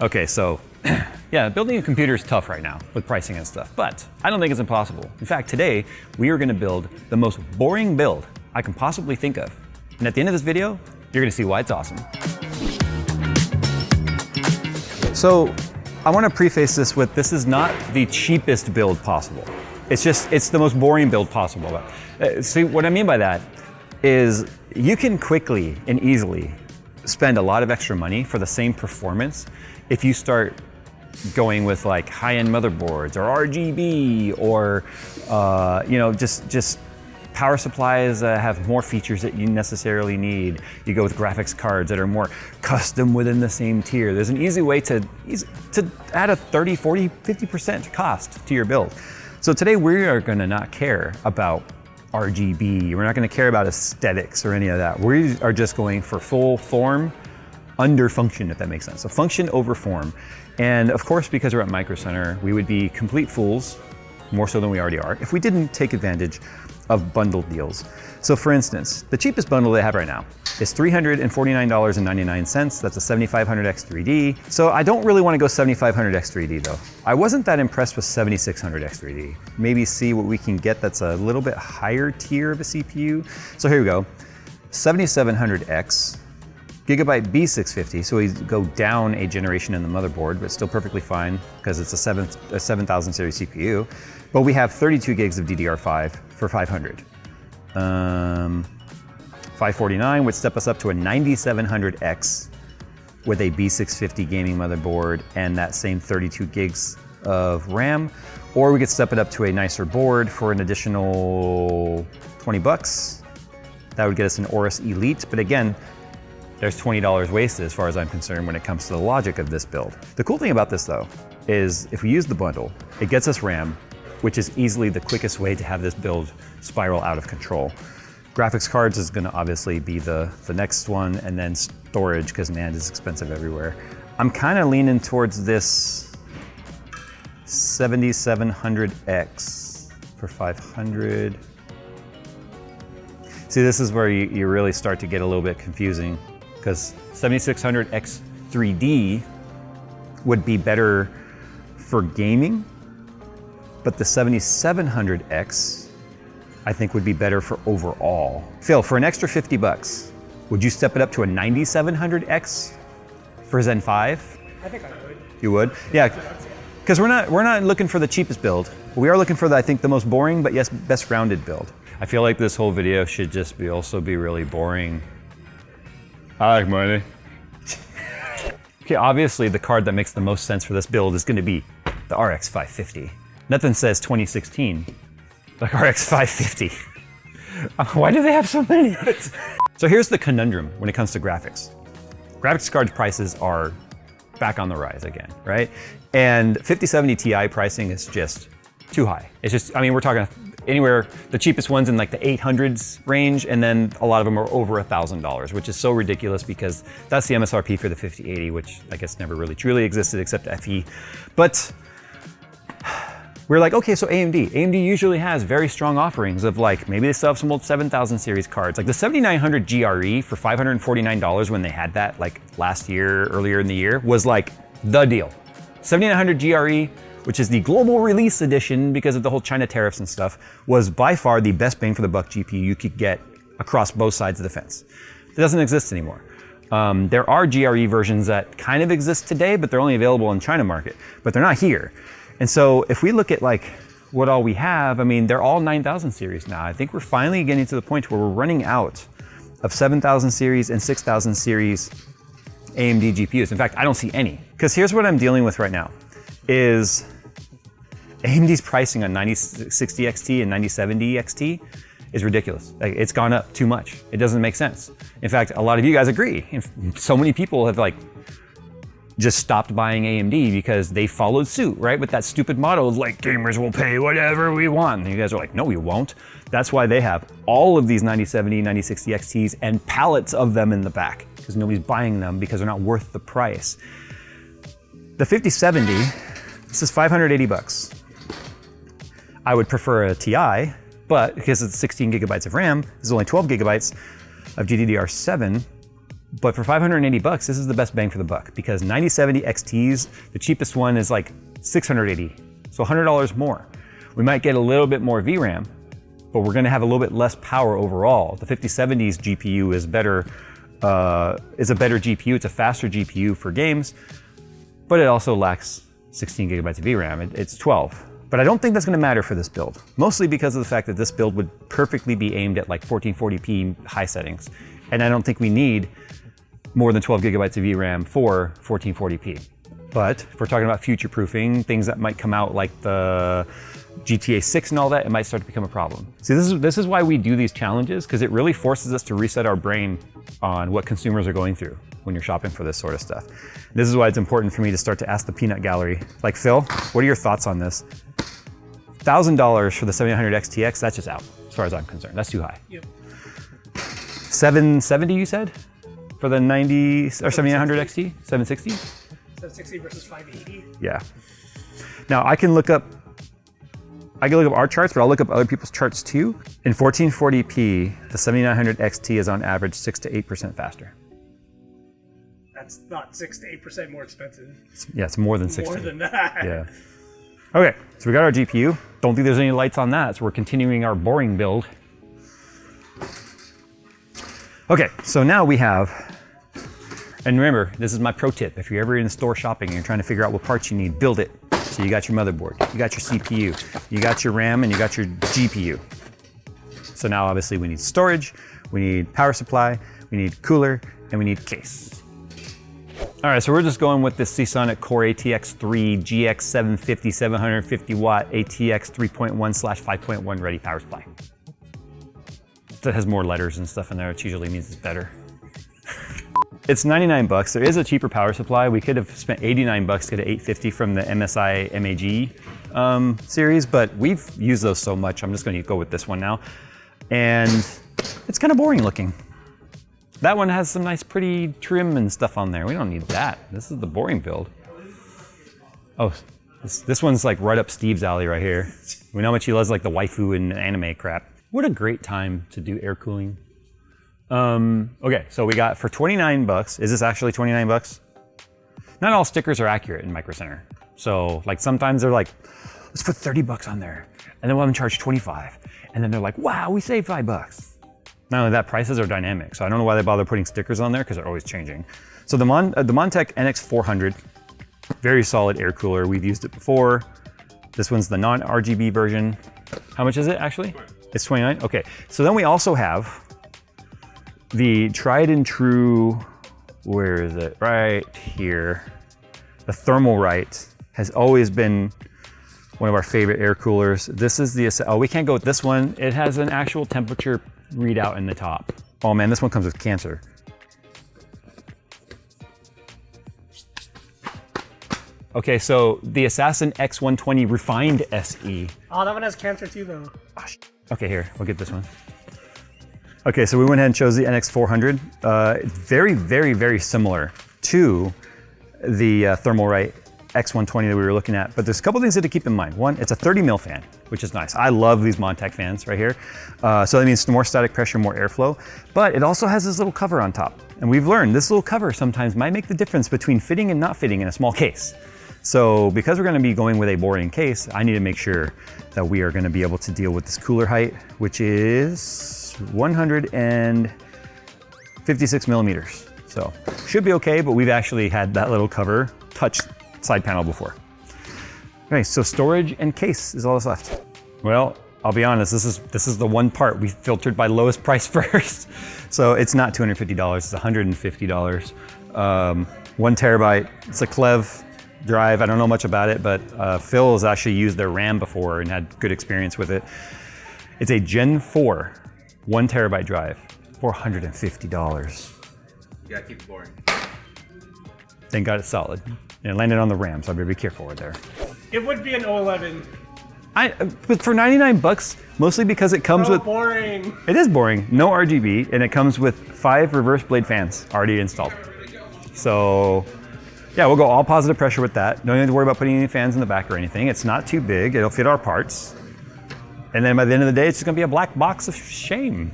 Okay, so yeah, building a computer is tough right now with pricing and stuff, but I don't think it's impossible. In fact, today we are gonna build the most boring build I can possibly think of. And at the end of this video, you're gonna see why it's awesome. So I wanna preface this with, this is not the cheapest build possible. It's the most boring build possible. See, what I mean by that is you can quickly and easily spend a lot of extra money for the same performance if you start going with like high-end motherboards or RGB or just power supplies that have more features that you necessarily need. You go with graphics cards that are more custom within the same tier. There's an easy way to add a 30, 40, 50% cost to your build. So today we are gonna not care about RGB. We're not gonna care about aesthetics or any of that. We are just going for full form under function, if that makes sense. So function over form. And of course, because we're at Micro Center, we would be complete fools, more so than we already are, if we didn't take advantage of bundled deals. So for instance, the cheapest bundle they have right now is $349.99. That's a 7500X3D. So I don't really wanna go 7500X3D though. I wasn't that impressed with 7600X3D. Maybe see what we can get that's a little bit higher tier of a CPU. So here we go, 7700X, Gigabyte B650, so we go down a generation in the motherboard, but still perfectly fine because it's a 7000 series CPU. But we have 32 gigs of DDR5 for 500. 549 would step us up to a 9700X with a B650 gaming motherboard and that same 32 gigs of RAM. Or we could step it up to a nicer board for an additional 20 bucks. That would get us an Aorus Elite, but again, there's $20 wasted as far as I'm concerned when it comes to the logic of this build. The cool thing about this though, is if we use the bundle, it gets us RAM, which is easily the quickest way to have this build spiral out of control. Graphics cards is gonna obviously be the next one, and then storage, because NAND is expensive everywhere. I'm kinda leaning towards this 7700X for 500. See, this is where you really start to get a little bit confusing, because 7600X3D would be better for gaming, but the 7700X I think would be better for overall. Phil, for an extra 50 bucks, would you step it up to a 9700X for Zen 5? I think I would. You would? Yeah, because we're not looking for the cheapest build. We are looking for I think the most boring, but yes, best rounded build. I feel like this whole video should just also be really boring. I like money. Okay, obviously the card that makes the most sense for this build is gonna be the RX 550. Nothing says 2016, like RX 550. Why do they have so many? So here's the conundrum when it comes to graphics. Graphics card prices are back on the rise again, right? And 5070 Ti pricing is just too high. It's just, I mean, we're talking anywhere, the cheapest ones in like the 800s range, and then a lot of them are over $1,000, which is so ridiculous because that's the MSRP for the 5080, which I guess never really truly existed except FE. But we're like, okay, so AMD usually has very strong offerings of like, maybe they still have some old 7000 series cards. Like the 7900 GRE for $549 when they had that like last year, earlier in the year, was like the deal. 7900 GRE, which is the global release edition because of the whole China tariffs and stuff, was by far the best bang for the buck GPU you could get across both sides of the fence. It doesn't exist anymore. There are GRE versions that kind of exist today, but they're only available in China market, but they're not here. And so if we look at like what all we have, I mean, they're all 9000 series now. I think we're finally getting to the point where we're running out of 7000 series and 6000 series AMD GPUs. In fact, I don't see any. Because here's what I'm dealing with right now, is AMD's pricing on 9060 XT and 9070 XT is ridiculous. Like, it's gone up too much. It doesn't make sense. In fact, a lot of you guys agree. So many people have like just stopped buying AMD because they followed suit, right? With that stupid motto of like, gamers will pay whatever we want. And you guys are like, no, we won't. That's why they have all of these 9070, 9060 XTs and pallets of them in the back, because nobody's buying them because they're not worth the price. The 5070, this is 580 bucks. I would prefer a Ti, but because it's 16 gigabytes of RAM, there's only 12 gigabytes of GDDR7, But for 580 bucks, this is the best bang for the buck because 9070 XTs, the cheapest one is like 680, so $100 more. We might get a little bit more VRAM, but we're gonna have a little bit less power overall. The 5070's GPU is better, is a better GPU, it's a faster GPU for games, but it also lacks 16 gigabytes of VRAM, it's 12. But I don't think that's gonna matter for this build, mostly because of the fact that this build would perfectly be aimed at like 1440p high settings. And I don't think we need more than 12 gigabytes of VRAM for 1440p. But if we're talking about future-proofing, things that might come out like the GTA 6 and all that, it might start to become a problem. See, this is why we do these challenges, because it really forces us to reset our brain on what consumers are going through when you're shopping for this sort of stuff. This is why it's important for me to start to ask the peanut gallery, like, Phil, what are your thoughts on this? $1,000 for the 7900 XTX, that's just out, as far as I'm concerned. That's too high. Yep. 770, you said? For the 90 or 7900 XT? 760? 760 versus 580. Yeah. Now I can look up our charts, but I'll look up other people's charts too. In 1440p, the 7900 XT is on average 6 to 8% faster. That's not 6 to 8% more expensive. Yeah, it's more than 6 More to 8. than that. Yeah. Okay, so we got our GPU. Don't think there's any lights on that, so we're continuing our boring build. Okay, so now we have, and remember, this is my pro tip. If you're ever in the store shopping and you're trying to figure out what parts you need, build it. So you got your motherboard, you got your CPU, you got your RAM, and you got your GPU. So now obviously we need storage, we need power supply, we need cooler, and we need case. All right, so we're just going with this Seasonic Core ATX 3 GX 750 750 watt ATX 3.1/5.1 ready power supply. That has more letters and stuff in there, which usually means it's better. It's 99 bucks. There is a cheaper power supply. We could have spent 89 bucks to get an 850 from the MSI MAG series, but we've used those so much, I'm just gonna go with this one now. And it's kind of boring looking. That one has some nice pretty trim and stuff on there. We don't need that. This is the boring build. Oh, this one's like right up Steve's alley right here. We know how much he loves like the waifu and anime crap. What a great time to do air cooling. Okay, so we got for 29 bucks. Is this actually 29 bucks? Not all stickers are accurate in Micro Center. So like sometimes they're like, let's put 30 bucks on there. And then we'll have them charge 25. And then they're like, wow, we saved $5. Not only that, prices are dynamic. So I don't know why they bother putting stickers on there because they're always changing. So the Montech NX400, very solid air cooler. We've used it before. This one's the non-RGB version. How much is it actually? It's 29? Okay, so then we also have the tried and true, where is it? Right here. The Thermalright has always been one of our favorite air coolers. This is the, oh, we can't go with this one. It has an actual temperature readout in the top. Oh man, this one comes with cancer. Okay, so the Assassin X120 Refined SE. Oh, that one has cancer too though. Oh, okay, here, we'll get this one. Okay, so we went ahead and chose the NX400. Very, very, very similar to the Thermalright X120 that we were looking at, but there's a couple things to keep in mind. One, it's a 30 mil fan, which is nice. I love these Montech fans right here. So that means more static pressure, more airflow, but it also has this little cover on top. And we've learned this little cover sometimes might make the difference between fitting and not fitting in a small case. So because we're gonna be going with a boring case, I need to make sure that we are gonna be able to deal with this cooler height, which is 156 millimeters. So should be okay, but we've actually had that little cover touch side panel before. Okay, so storage and case is all that's left. Well, I'll be honest, this is the one part we filtered by lowest price first. So it's not $250, it's $150. 1 terabyte, it's a Clev drive. I don't know much about it, but Phil has actually used their RAM before and had good experience with it. It's a Gen 4, 1 terabyte drive, $450. You gotta keep it boring. Thank God it's solid. And it landed on the RAM, so I better be careful with there. It would be an 011. But for 99 bucks, mostly because it comes with... boring. It is boring, no RGB, and it comes with 5 reverse blade fans already installed. So, yeah, we'll go all positive pressure with that. Don't need to worry about putting any fans in the back or anything. It's not too big, it'll fit our parts. And then by the end of the day, it's just gonna be a black box of shame.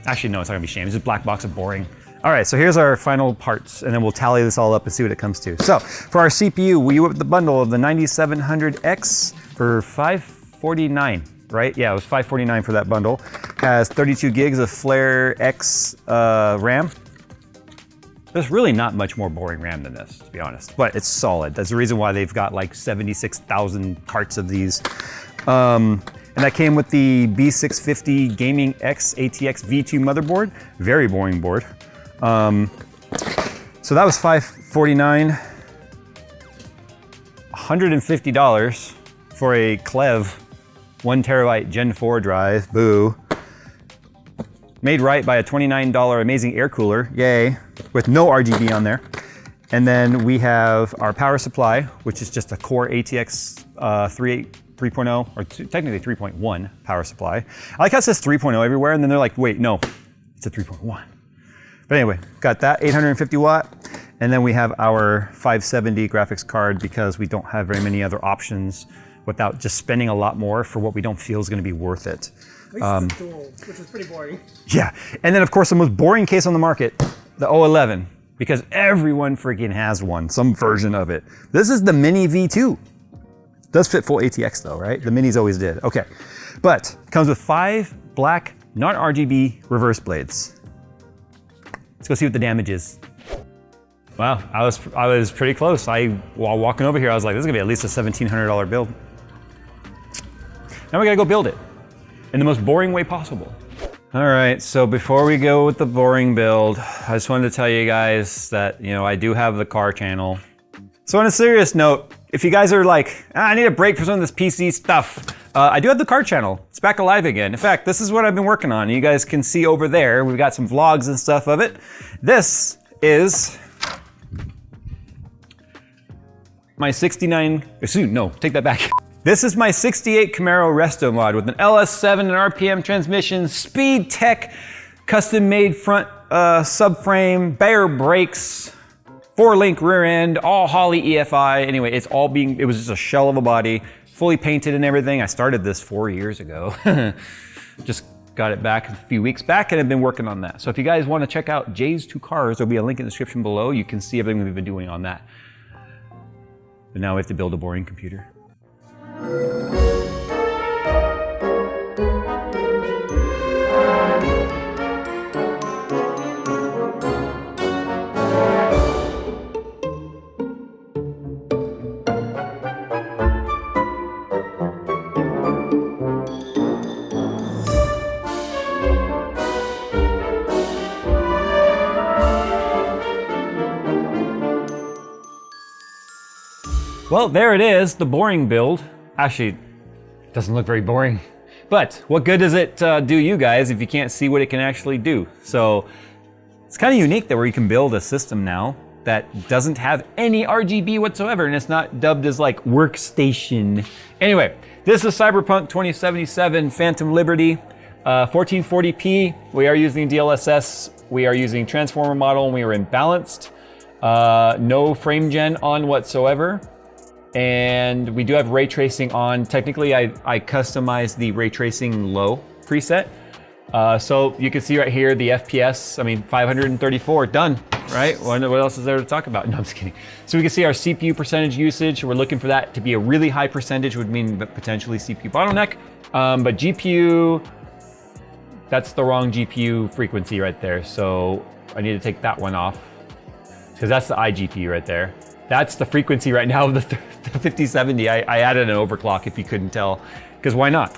Actually, no, it's not gonna be shame, it's just a black box of boring. All right, so here's our final parts, and then we'll tally this all up and see what it comes to. So for our CPU, we went with the bundle of the 9700X for $549, right? Yeah, it was $549 for that bundle. Has 32 gigs of Flare X RAM. There's really not much more boring RAM than this, to be honest, but it's solid. That's the reason why they've got like 76,000 carts of these. And that came with the B650 Gaming X ATX V2 motherboard. Very boring board. So that was $549. $150 for a Clev 1 terabyte Gen 4 drive, boo. Made right by a $29 amazing air cooler, yay, with no RGB on there. And then we have our power supply, which is just a Core ATX 3.0, or technically 3.1 power supply. I like how it says 3.0 everywhere, and then they're like, wait, no, it's a 3.1. But anyway, got that, 850 watt. And then we have our 570 graphics card because we don't have very many other options without just spending a lot more for what we don't feel is gonna be worth it. At least it's a dual, which is pretty boring. Yeah, and then of course the most boring case on the market, the O11, because everyone freaking has one, some version of it. This is the Mini V2. Does fit full ATX though, right? The Minis always did, okay. But comes with 5 black, non-RGB reverse blades. Let's go see what the damage is. Wow, I was pretty close. While walking over here, I was like, this is gonna be at least a $1,700 build. Now we gotta go build it in the most boring way possible. All right, so before we go with the boring build, I just wanted to tell you guys that, you know, I do have the car channel. So on a serious note, if you guys are like, I need a break from some of this PC stuff, I do have the car channel. It's back alive again. In fact, this is what I've been working on. You guys can see over there, we've got some vlogs and stuff of it. This is my 69, no, take that back. This is my 68 Camaro Resto mod with an LS7 and RPM transmission, Speed Tech, custom made front subframe, Bayer brakes, 4-link rear end, all Holley EFI. Anyway, it was just a shell of a body, fully painted and everything. I started this 4 years ago. Just got it back a few weeks back and I've been working on that. So if you guys want to check out Jay's 2 Cars, there'll be a link in the description below. You can see everything we've been doing on that. But now we have to build a boring computer. Well, there it is, the boring build. Actually, it doesn't look very boring. But what good does it do you guys if you can't see what it can actually do? So it's kind of unique that where you can build a system now that doesn't have any RGB whatsoever, and it's not dubbed as like workstation. Anyway, this is Cyberpunk 2077 Phantom Liberty, 1440p. We are using DLSS. We are using transformer model, and we are imbalanced. No frame gen on whatsoever. And we do have ray tracing on. Technically, I customized the ray tracing low preset. So you can see right here the FPS, 534, done, right? What else is there to talk about? No, I'm just kidding. So we can see our CPU percentage usage. We're looking for that to be a really high percentage, would mean potentially CPU bottleneck. But GPU, that's the wrong GPU frequency right there. So I need to take that one off because that's the iGPU right there. That's the frequency right now of the 5070. I added an overclock if you couldn't tell, because why not?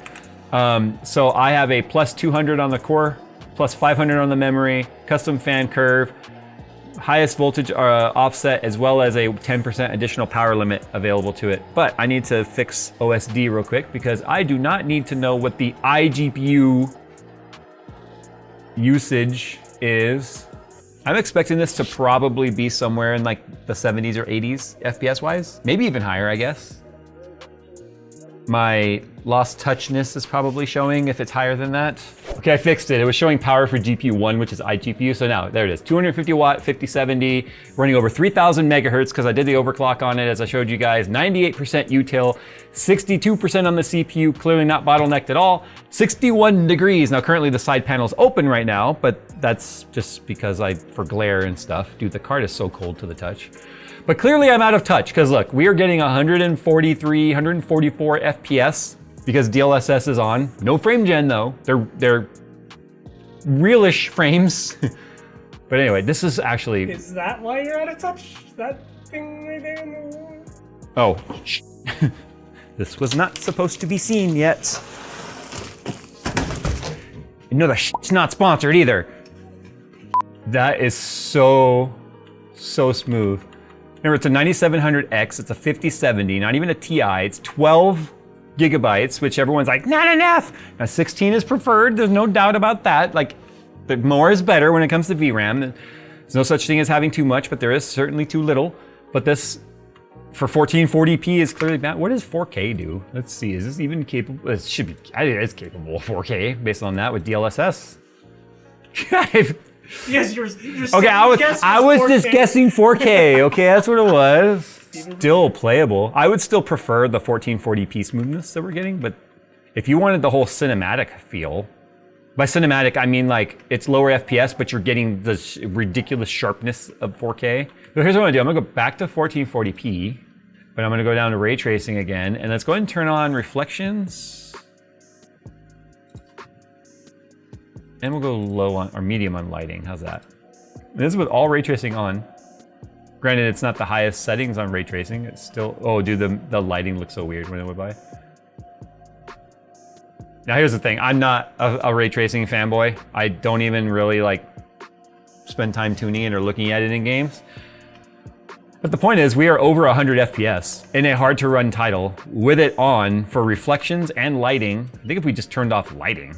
So I have a plus 200 on the core, plus 500 on the memory, custom fan curve, highest voltage offset, as well as a 10% additional power limit available to it. But I need to fix OSD real quick because I do not need to know what the iGPU usage is. I'm expecting this to probably be somewhere in like the 70s or 80s FPS wise, maybe even higher, I guess. My lost touchness is probably showing if it's higher than that. Okay, I fixed it. It was showing power for GPU 1, which is iGPU. So now, there it is. 250 watt, 5070, running over 3000 megahertz because I did the overclock on it, as I showed you guys. 98% util, 62% on the CPU, clearly not bottlenecked at all. 61 degrees. Now, currently the side panel's open right now, but that's just because for glare and stuff. Dude, the card is so cold to the touch. But clearly I'm out of touch because look, we are getting 143, 144 FPS. Because DLSS is on. No frame gen though. They're realish frames. But anyway, this is actually... Is that why you're out of touch? That thing right there in the wall? Oh, shh. This was not supposed to be seen yet. No, the shit's not sponsored either. That is so smooth. Remember, it's a 9700X, it's a 5070, not even a Ti, it's 12 gigabytes, which everyone's like, not enough. Now 16 is preferred, there's no doubt about that. Like, but more is better when it comes to VRAM. There's no such thing as having too much, but there is certainly too little. But this, for 1440p, is clearly bad. What does 4K do? Let's see, is this even capable? It should be, it is capable of 4K based on that with DLSS. Yes, you're okay, I was just guessing 4K. Okay, that's what it was. Still playable. I would still prefer the 1440p smoothness that we're getting, but if you wanted the whole cinematic feel, by cinematic I mean like it's lower FPS, but you're getting the ridiculous sharpness of 4K. So here's what I'm gonna do. I'm gonna go back to 1440p, but I'm gonna go down to ray tracing again, and let's go ahead and turn on reflections. And we'll go low on, or medium on lighting. How's that? And this is with all ray tracing on. Granted, it's not the highest settings on ray tracing. It's still, oh dude, the lighting looks so weird when it went by. Now here's the thing, I'm not a ray tracing fanboy. I don't even really like spend time tuning it or looking at it in games. But the point is, we are over 100 FPS in a hard to run title with it on for reflections and lighting. I think if we just turned off lighting.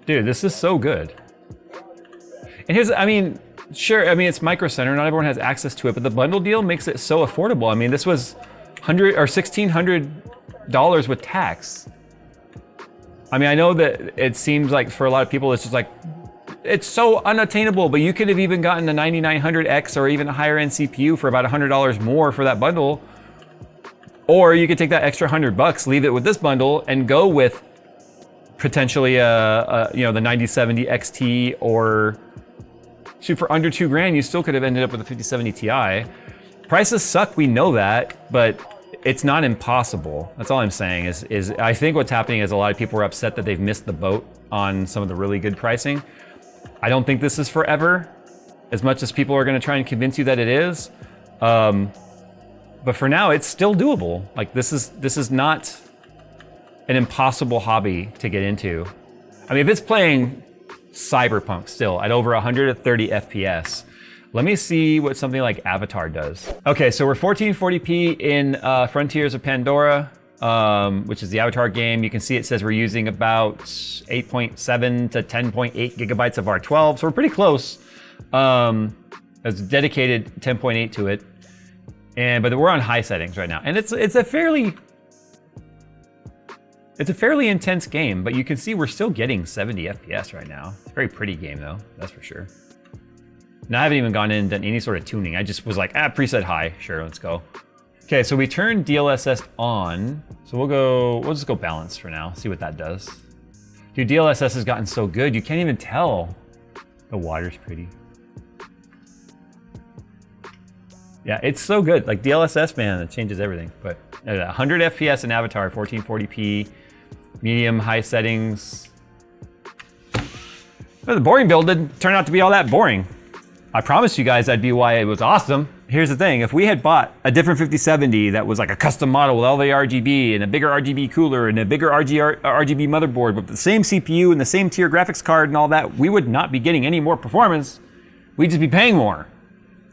Dude, this is so good. And here's, I mean, sure, I mean, it's Micro Center, not everyone has access to it, but the bundle deal makes it so affordable. I mean, this was $1,600 with tax. I mean, I know that it seems like for a lot of people, it's just like, it's so unattainable, but you could have even gotten a 9900X or even a higher end CPU for about $100 more for that bundle. Or you could take that extra $100, leave it with this bundle and go with potentially the 9070 XT, or shoot, for under $2,000, you still could have ended up with a 5070 Ti. Prices suck, we know that, but it's not impossible. That's all I'm saying is I think what's happening is a lot of people are upset that they've missed the boat on some of the really good pricing. I don't think this is forever, as much as people are gonna try and convince you that it is. But for now, it's still doable. Like this is not an impossible hobby to get into. I mean, if it's playing Cyberpunk still at over 130 FPS, let me see what something like Avatar does. Okay, so we're 1440p in Frontiers of Pandora, which is the Avatar game. You can see it says we're using about 8.7 to 10.8 gigabytes of R12, so we're pretty close. There's dedicated 10.8 to it, but we're on high settings right now, and it's a fairly intense game, but you can see we're still getting 70 FPS right now. It's a very pretty game though, that's for sure. Now I haven't even gone in and done any sort of tuning. I just was like, preset high, sure, let's go. Okay, so we turned DLSS on. So we'll just go balanced for now, see what that does. Dude, DLSS has gotten so good, you can't even tell. The water's pretty. Yeah, it's so good. Like DLSS, man, it changes everything. But 100 FPS in Avatar, 1440p, medium, high settings. But the boring build didn't turn out to be all that boring. I promised you guys that'd be why it was awesome. Here's the thing, if we had bought a different 5070 that was like a custom model with all the RGB and a bigger RGB cooler and a bigger RGB motherboard with the same CPU and the same tier graphics card and all that, we would not be getting any more performance. We'd just be paying more.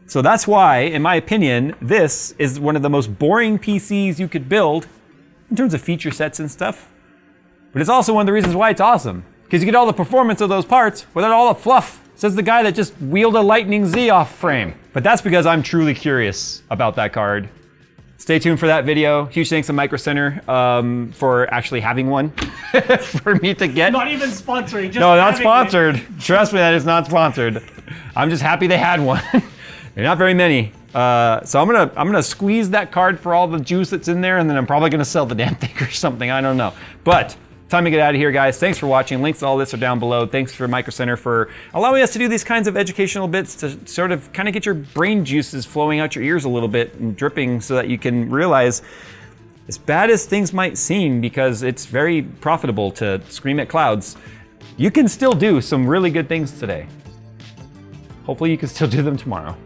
So that's why, in my opinion, this is one of the most boring PCs you could build in terms of feature sets and stuff. But it's also one of the reasons why it's awesome, because you get all the performance of those parts without all the fluff. Says the guy that just wheeled a Lightning Z off frame. But that's because I'm truly curious about that card. Stay tuned for that video. Huge thanks to Micro Center for actually having one for me to get. Not even sponsoring. Just No, not having sponsored. Trust me, that is not sponsored. I'm just happy they had one. They're not very many. So I'm gonna squeeze that card for all the juice that's in there, and then I'm probably gonna sell the damn thing or something. I don't know. But time to get out of here, guys. Thanks for watching. Links to all this are down below. Thanks for Micro Center for allowing us to do these kinds of educational bits to sort of kind of get your brain juices flowing out your ears a little bit and dripping so that you can realize, as bad as things might seem, because it's very profitable to scream at clouds, you can still do some really good things today. Hopefully you can still do them tomorrow.